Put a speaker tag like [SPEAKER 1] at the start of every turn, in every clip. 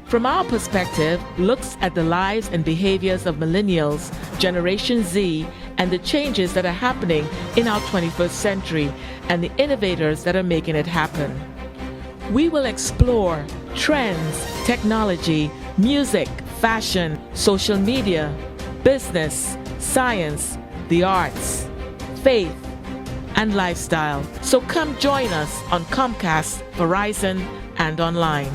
[SPEAKER 1] From our perspective, looks at the lives and behaviors of millennials, Generation Z, and the changes that are happening in our 21st century and the innovators that are making it happen. We will explore trends, technology, music, fashion, social media, business, science, the arts, faith, and lifestyle. So come join us on Comcast, Verizon, and online.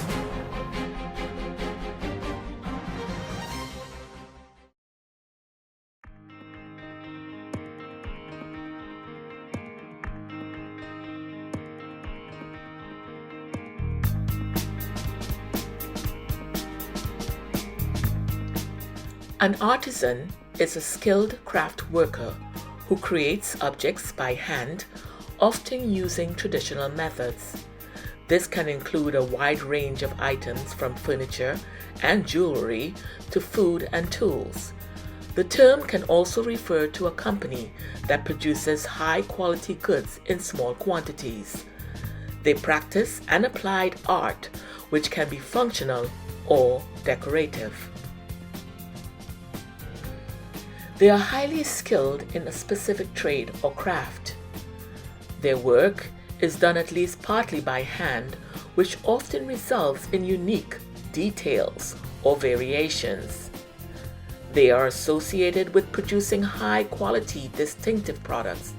[SPEAKER 1] An artisan is a skilled craft worker who creates objects by hand, often using traditional methods. This can include a wide range of items from furniture and jewelry to food and tools. The term can also refer to a company that produces high-quality goods in small quantities. They practice an applied art, which can be functional or decorative. They are highly skilled in a specific trade or craft. Their work is done at least partly by hand, which often results in unique details or variations. They are associated with producing high-quality, distinctive products,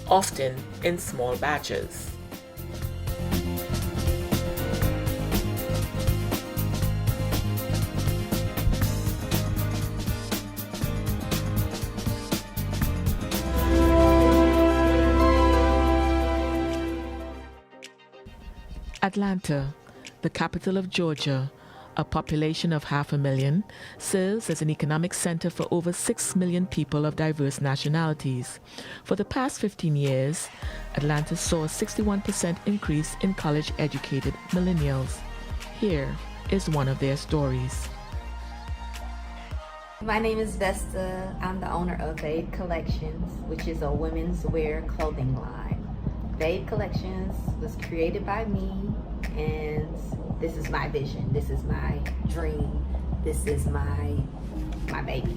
[SPEAKER 1] often in small batches. Atlanta, the capital of Georgia, a population of 500,000, serves as an economic center for over 6 million people of diverse nationalities. For the past 15 years, Atlanta saw a 61% increase in college-educated millennials. Here is one of their stories.
[SPEAKER 2] My name is Vesta. I'm the owner of Babe Collections, which is a women's wear clothing line. Babe Collections was created by me, and this is my vision. This is my dream. This is my baby.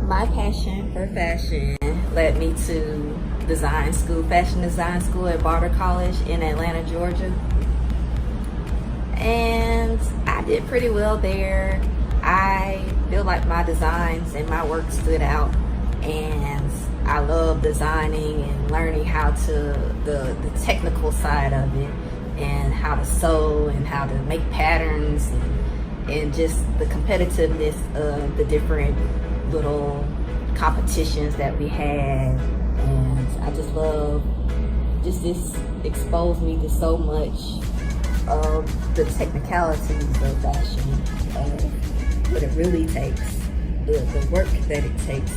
[SPEAKER 2] My passion for fashion led me to design school, fashion design school at Barber College in Atlanta, Georgia. And I did pretty well there. I feel like my designs and my work stood out, and I love designing and learning how to, the technical side of it, and how to sew and how to make patterns, and just the competitiveness of the different little competitions that we had. And I just love, this exposed me to so much of the technicalities of fashion, of what it really takes, the work that it takes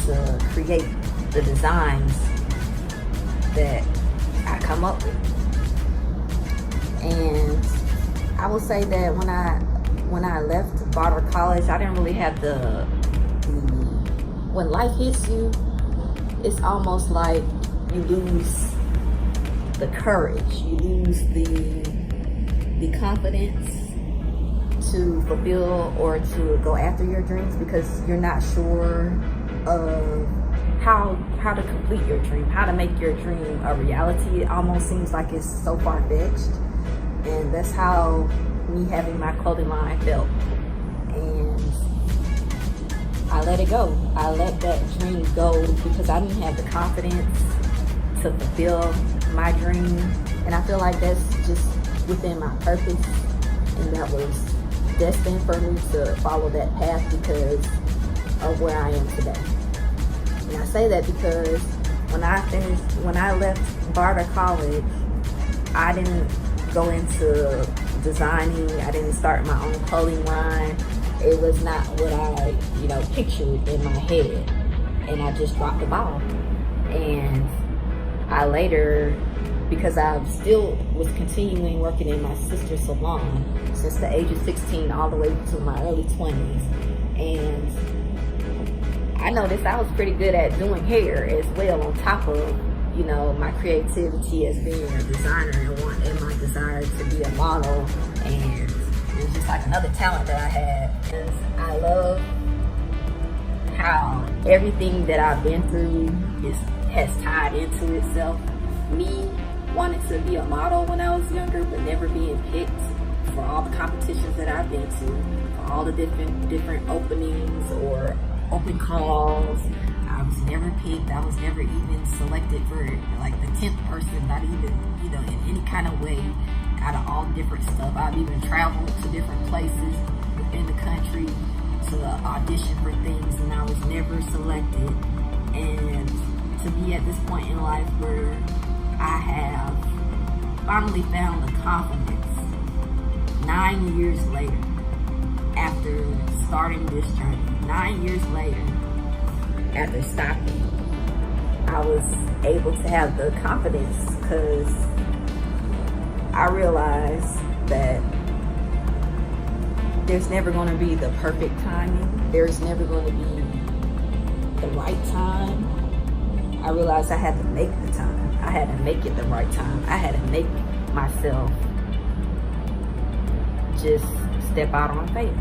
[SPEAKER 2] to create the designs that I come up with. And I will say that when I left Barber College, I didn't really have when life hits you, it's almost like you lose the courage, you lose the confidence to fulfill or to go after your dreams, because you're not sure of how to complete your dream, how to make your dream a reality. It almost seems like it's so far-fetched, and that's how me having my clothing line felt. And I let it go. I let that dream go because I didn't have the confidence to fulfill my dream. And I feel like that's just within my purpose, and that was destined for me to follow that path because of where I am today. And I say that because when I left Barber College, I didn't go into designing. I didn't start my own clothing line. It was not what I, pictured in my head. And I just dropped the ball. And I later, because I still was continuing working in my sister's salon since the age of 16 all the way to my early 20s. And I noticed I was pretty good at doing hair as well, on top of, you know, my creativity as being a designer and my desire to be a model, and it was just like another talent that I had. And I love how everything that I've been through has tied into itself. Me wanting to be a model when I was younger, but never being picked for all the competitions that I've been to, for all the different openings or open calls. I was never picked. I was never even selected for like the 10th person, not even, you know, in any kind of way, out of all different stuff. I've even traveled to different places within the country to audition for things, and I was never selected. And to be at this point in life where I have finally found the confidence 9 years later, after starting this journey, 9 years later, after stopping, I was able to have the confidence because I realized that there's never going to be the perfect timing. There's never going to be the right time. I realized I had to make the time. I had to make it the right time. I had to make myself just step out on faith.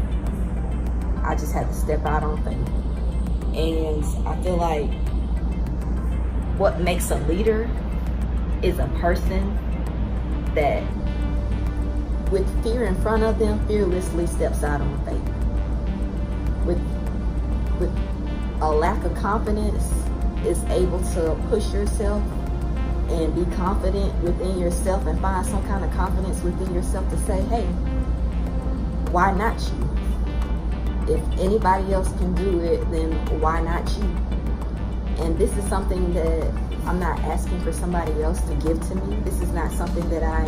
[SPEAKER 2] I just had to step out on faith. And I feel like what makes a leader is a person that, with fear in front of them, fearlessly steps out on faith. With a lack of confidence, is able to push yourself and be confident within yourself and find some kind of confidence within yourself to say, hey, why not you? If anybody else can do it, then why not you? And this is something that I'm not asking for somebody else to give to me. This is not something that I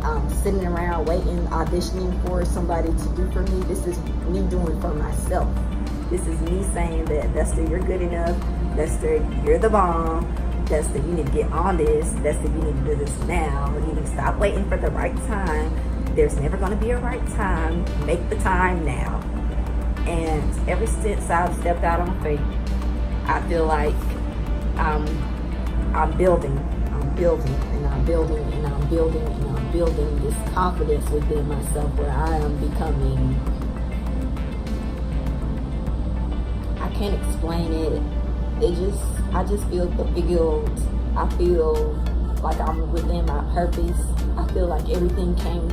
[SPEAKER 2] am sitting around waiting, auditioning for somebody to do for me. This is me doing for myself. This is me saying that, Desta, you're good enough. Desta, you're the bomb. Desta, you need to get on this. Desta, you need to do this now. You need to stop waiting for the right time. There's never going to be a right time. Make the time now. And ever since I've stepped out on faith, I feel like I'm building this confidence within myself where I am becoming, I can't explain it. I just feel fulfilled. I feel like I'm within my purpose. I feel like everything came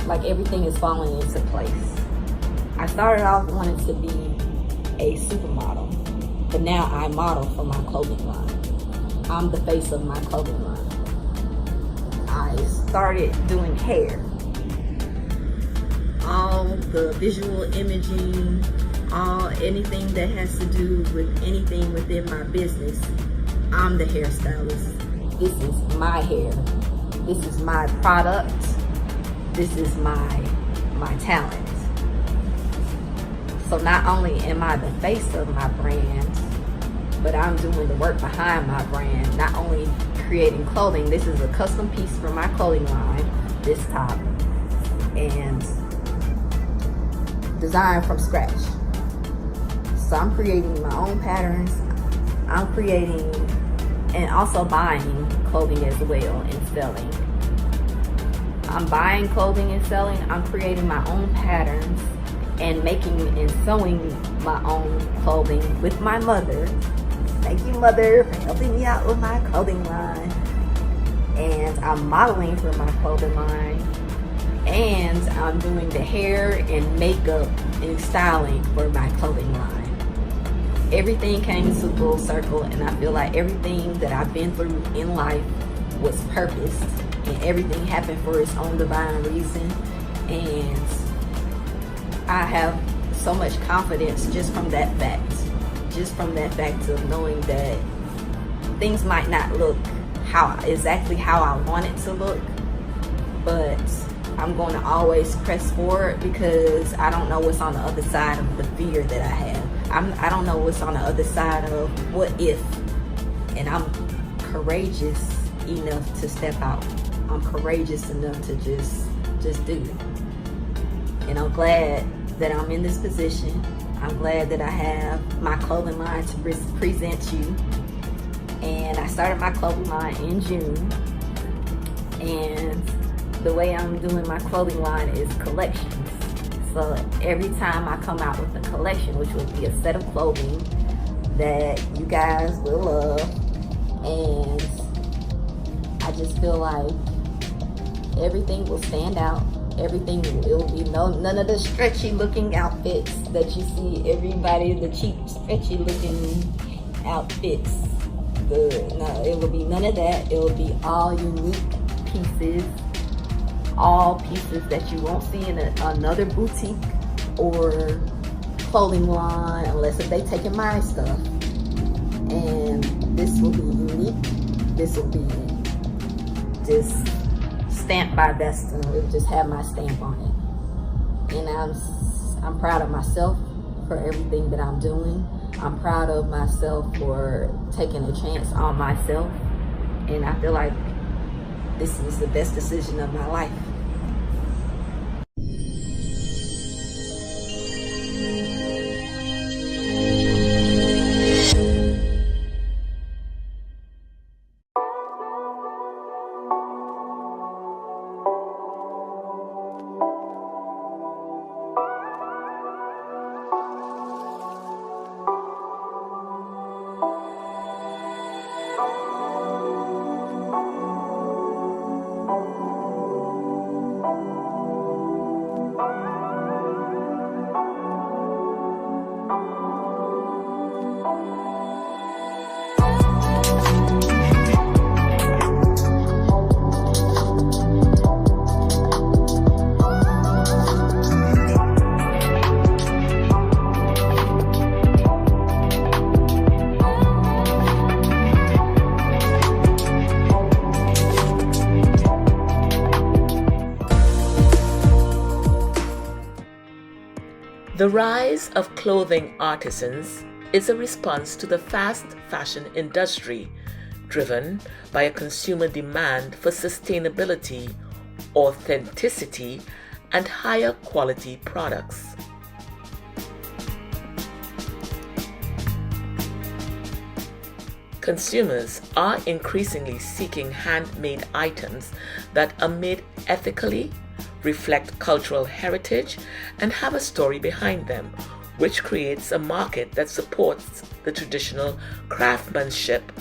[SPEAKER 2] like everything is falling into place. I started off wanting to be a supermodel, but now I model for my clothing line. I'm the face of my clothing line. I started doing hair. All the visual imaging, anything that has to do with anything within my business, I'm the hairstylist. This is my hair. This is my product. This is my talent. So not only am I the face of my brand, but I'm doing the work behind my brand. Not only creating clothing, this is a custom piece for my clothing line, this top, and designed from scratch. So I'm creating my own patterns. I'm creating and also buying clothing as well and selling. I'm buying clothing and selling. I'm creating my own patterns and making and sewing my own clothing with my mother. Thank you, Mother, for helping me out with my clothing line. And I'm modeling for my clothing line. And I'm doing the hair and makeup and styling for my clothing line. Everything came to full circle, and I feel like everything that I've been through in life was purposed, and everything happened for its own divine reason. And I have so much confidence just from that fact. Just from that fact of knowing that things might not look exactly how I want it to look, but I'm going to always press forward because I don't know what's on the other side of the fear that I have. I don't know what's on the other side of what if, and I'm courageous enough to step out. I'm courageous enough to just do it. And I'm glad that I'm in this position. I'm glad that I have my clothing line to present you. And I started my clothing line in June. And the way I'm doing my clothing line is collections. So every time I come out with a collection, which will be a set of clothing that you guys will love, and I just feel like everything will stand out. Everything, it will be none of the stretchy looking outfits that you see everybody, the cheap stretchy looking outfits. No, it will be none of that. It will be all unique pieces, all pieces that you won't see in another boutique or clothing line unless if they taking my stuff. And this will be unique. This will be just stamped by Vesta. It'll just have my stamp on it. And I'm proud of myself for everything that I'm doing. I'm proud of myself for taking a chance on myself. And I feel like this was the best decision of my life.
[SPEAKER 1] The rise of clothing artisans is a response to the fast fashion industry, driven by a consumer demand for sustainability, authenticity, and higher quality products. Consumers are increasingly seeking handmade items that are made ethically, reflect cultural heritage, and have a story behind them, which creates a market that supports the traditional craftsmanship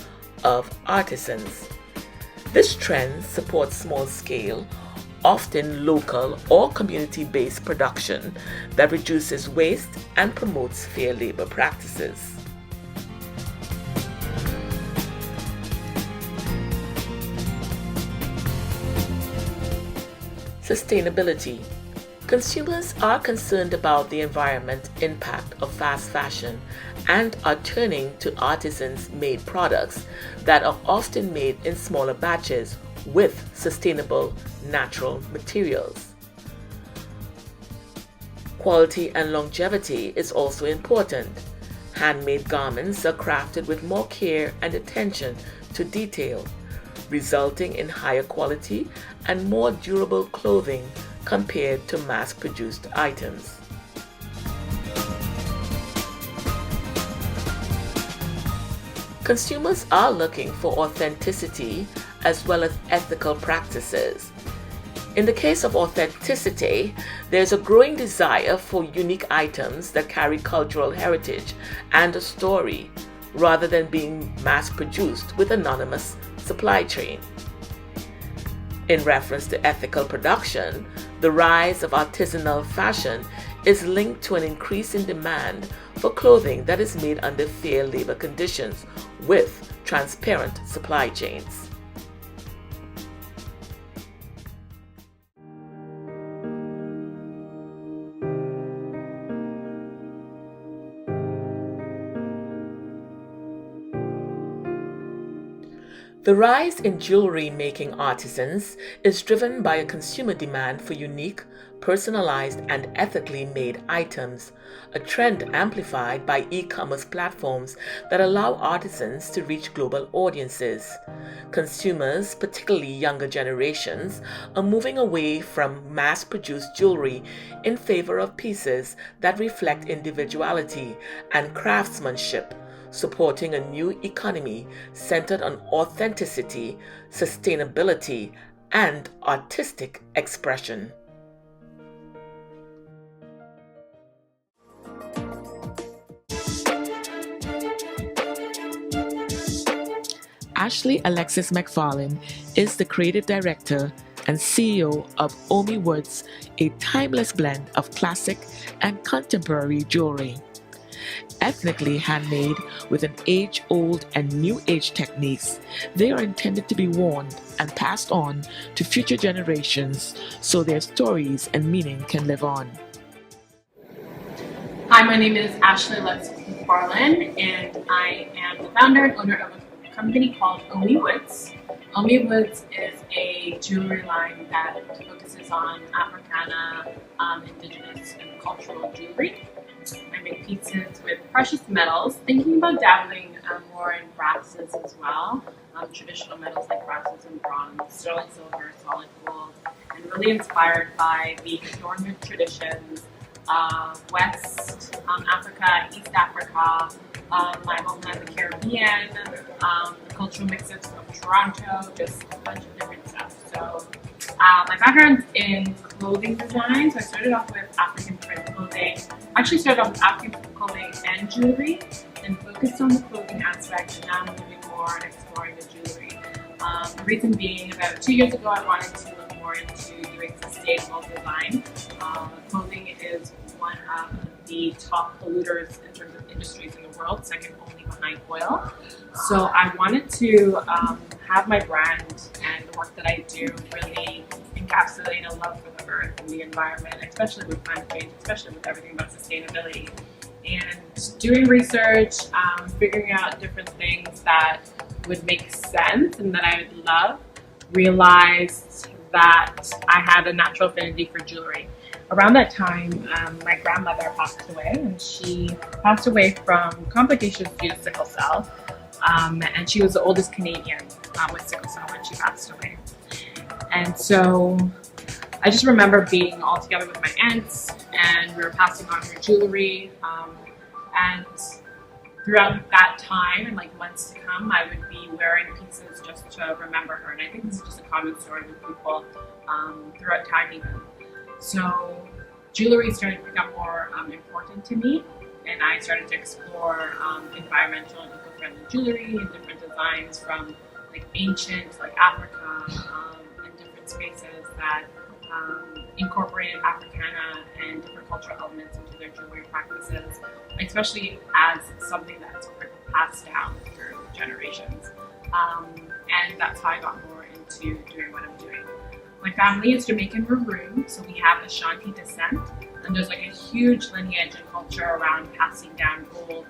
[SPEAKER 1] of artisans. This trend supports small-scale, often local or community-based production that reduces waste and promotes fair labor practices. Sustainability. Consumers are concerned about the environmental impact of fast fashion and are turning to artisans-made products that are often made in smaller batches with sustainable natural materials. Quality and longevity is also important. Handmade garments are crafted with more care and attention to detail, resulting in higher quality and more durable clothing compared to mass-produced items. Consumers are looking for authenticity as well as ethical practices. In the case of authenticity, there's a growing desire for unique items that carry cultural heritage and a story, rather than being mass-produced with anonymous supply chain. In reference to ethical production, the rise of artisanal fashion is linked to an increase in demand for clothing that is made under fair labor conditions with transparent supply chains. The rise in jewelry making artisans is driven by a consumer demand for unique, personalized, and ethically made items, a trend amplified by e-commerce platforms that allow artisans to reach global audiences. Consumers, particularly younger generations, are moving away from mass-produced jewelry in favor of pieces that reflect individuality and craftsmanship, supporting a new economy centered on authenticity, sustainability, and artistic expression. Ashley Alexis McFarlane is the creative director and CEO of Omi Woods, a timeless blend of classic and contemporary jewelry. Ethnically handmade with an age-old and new-age techniques, they are intended to be worn and passed on to future generations so their stories and meaning can live on.
[SPEAKER 3] Hi, my name is Ashley Alexis McFarlane, and I am the founder and owner of a company called Omi Woods. Omi Woods is a jewelry line that focuses on Africana, indigenous, and cultural jewelry. I make pieces with precious metals, thinking about dabbling more in brasses as well. Traditional metals like brasses and bronze, sterling silver, solid gold, and really inspired by the adornment traditions of West Africa, East Africa, my homeland, the Caribbean, the cultural mixes from Toronto, just a bunch of different stuff. So my background's in clothing design, so I started off with African print clothing. I actually started off with African clothing and jewelry and focused on the clothing aspect, and now I'm moving more and exploring the jewelry. The reason being, about 2 years ago, I wanted to look more into doing sustainable design. Clothing is one of the top polluters in terms of industries in the world, second only behind oil. So I wanted to have my brand and the work that I do really encapsulate a love for the earth and the environment, especially with climate change, especially with everything about sustainability. And doing research, figuring out different things that would make sense and that I would love, realized that I had a natural affinity for jewelry. Around that time, my grandmother passed away, and she passed away from complications due to sickle cell. And she was the oldest Canadian with sickle cell when she passed away. And so I just remember being all together with my aunts, and we were passing on her jewelry. And throughout that time and like months to come, I would be wearing pieces just to remember her. And I think this is just a common story with people throughout time even. So jewelry started to become more important to me, and I started to explore environmental and eco-friendly jewelry and different designs from like ancient, like Africa, and different spaces that incorporated Africana and different cultural elements into their jewelry practices, especially as something that's passed down through generations. And that's how I got more into doing what I'm doing. My family is Jamaican Maroon, so we have Ashanti descent, and there's like a huge lineage and culture around passing down gold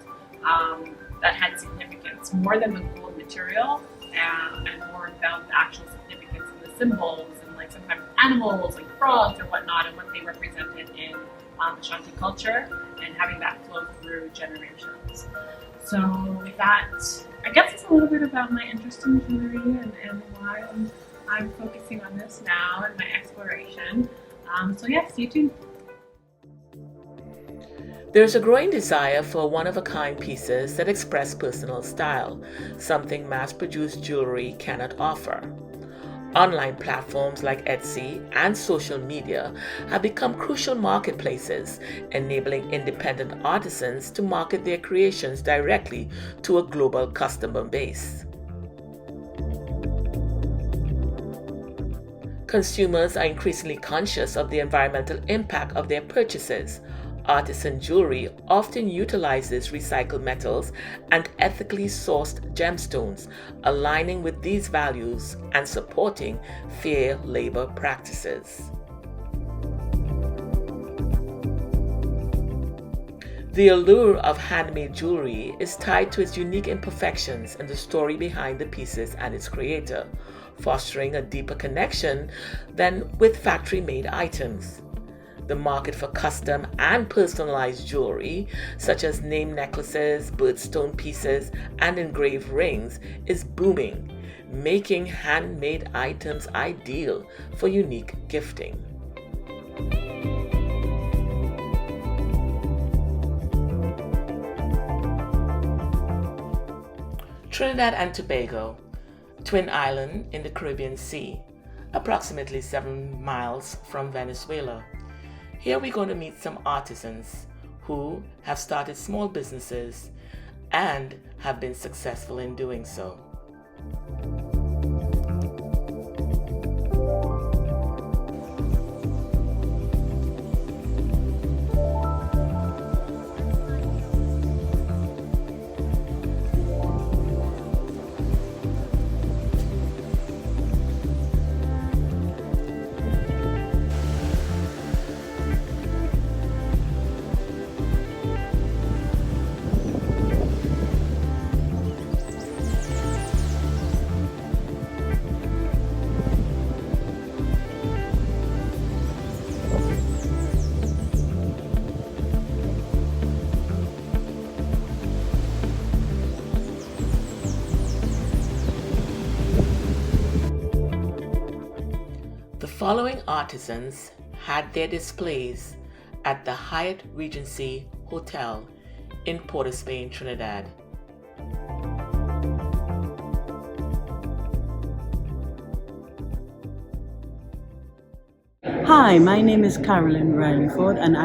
[SPEAKER 3] that had significance, more than the gold material, and more about the actual significance and the symbols, and like sometimes animals like frogs or whatnot, and what they represented in Ashanti culture, and having that flow through generations. So with that, I guess it's a little bit about my interest in jewelry and why I'm focusing on this now and my exploration. So yeah, stay tuned.
[SPEAKER 1] There's a growing desire for one-of-a-kind pieces that express personal style, something mass-produced jewelry cannot offer. Online platforms like Etsy and social media have become crucial marketplaces, enabling independent artisans to market their creations directly to a global customer base. Consumers are increasingly conscious of the environmental impact of their purchases. Artisan jewelry often utilizes recycled metals and ethically sourced gemstones, aligning with these values and supporting fair labor practices. The allure of handmade jewelry is tied to its unique imperfections and the story behind the pieces and its creator, fostering a deeper connection than with factory made items. The market for custom and personalized jewelry, such as name necklaces, birthstone pieces, and engraved rings, is booming, making handmade items ideal for unique gifting. Trinidad and Tobago, twin island in the Caribbean Sea, approximately 7 miles from Venezuela. Here we're going to meet some artisans who have started small businesses and have been successful in doing so. The following artisans had their displays at the Hyatt Regency Hotel in Port of Spain, Trinidad.
[SPEAKER 4] Hi, my name is Carolyn Rileyford and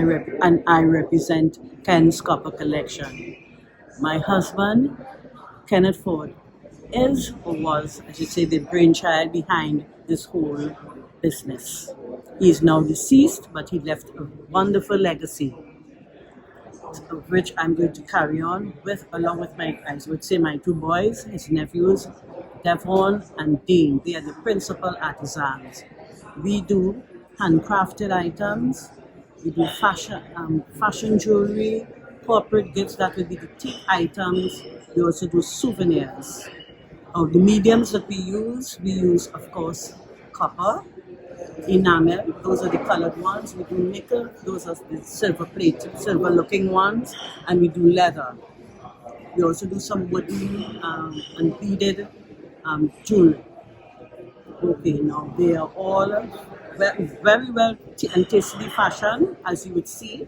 [SPEAKER 4] I represent Ken's Copper Collection. My husband, Kenneth Ford, is or was, I should say, the brainchild behind this whole business. He is now deceased, but he left a wonderful legacy, of which I'm going to carry on with, along with I would say, my two boys, his nephews, Devon and Dean. They are the principal artisans. We do handcrafted items, we do fashion jewelry, corporate gifts, that would be the teak items. We also do souvenirs. The mediums that we use, of course, copper, enamel, those are the colored ones. We do nickel, those are the silver looking ones, and we do leather. We also do some wooden and beaded jewelry. Okay, now they are all very well and tastefully fashioned, as you would see,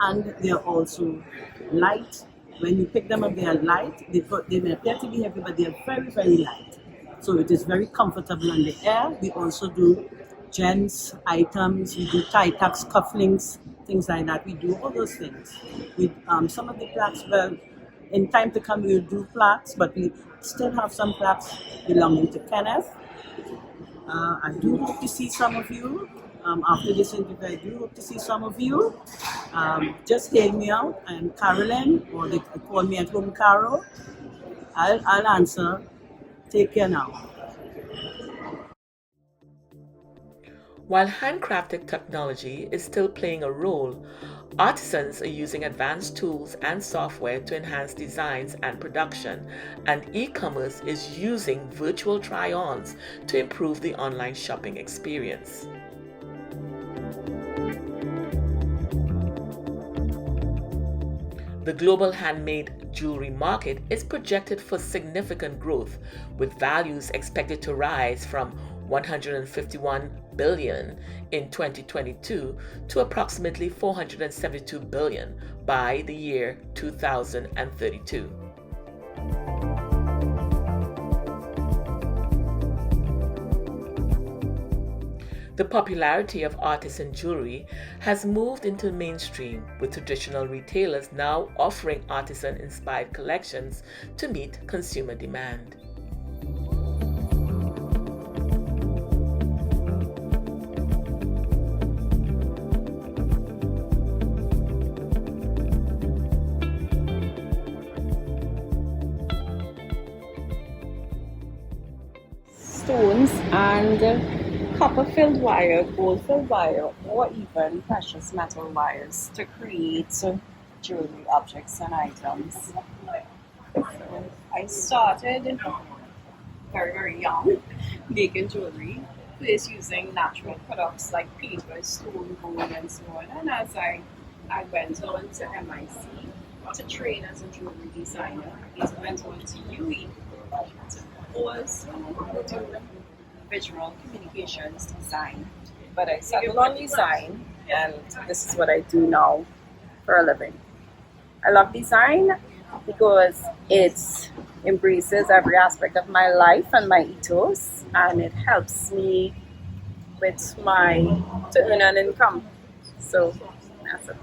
[SPEAKER 4] and they are also light. When you pick them up, they are light. They may appear to be heavy, but they are very, very light. So it is very comfortable on the air. We also do gents items, we do tie tacks, cufflinks, things like that. We do all those things. We some of the plaques, well, in time to come we'll do plaques, but we still have some plaques belonging to Kenneth. I do hope to see some of you after this interview. I do hope to see some of you. Just hail me out. I'm Carolyn, or they call me at home Caro. I'll answer. Take care now.
[SPEAKER 1] While handcrafted technology is still playing a role, artisans are using advanced tools and software to enhance designs and production, and e-commerce is using virtual try-ons to improve the online shopping experience. The global handmade jewelry market is projected for significant growth, with values expected to rise from 151 billion in 2022 to approximately 472 billion by the year 2032. The popularity of artisan jewelry has moved into the mainstream, with traditional retailers now offering artisan-inspired collections to meet consumer demand.
[SPEAKER 5] Stones and copper-filled wire, gold-filled wire, or even precious metal wires to create jewelry objects and items. So I started very, very young making jewelry, first using natural products like paper, stone, gold, and so on. And as I went on to MIC to train as a jewelry designer, I went on to UE to also do visual communications design. But I settled on design, and this is what I do now for a living. I love design because it embraces every aspect of my life and my ethos, and it helps me with to earn an income. So that's it.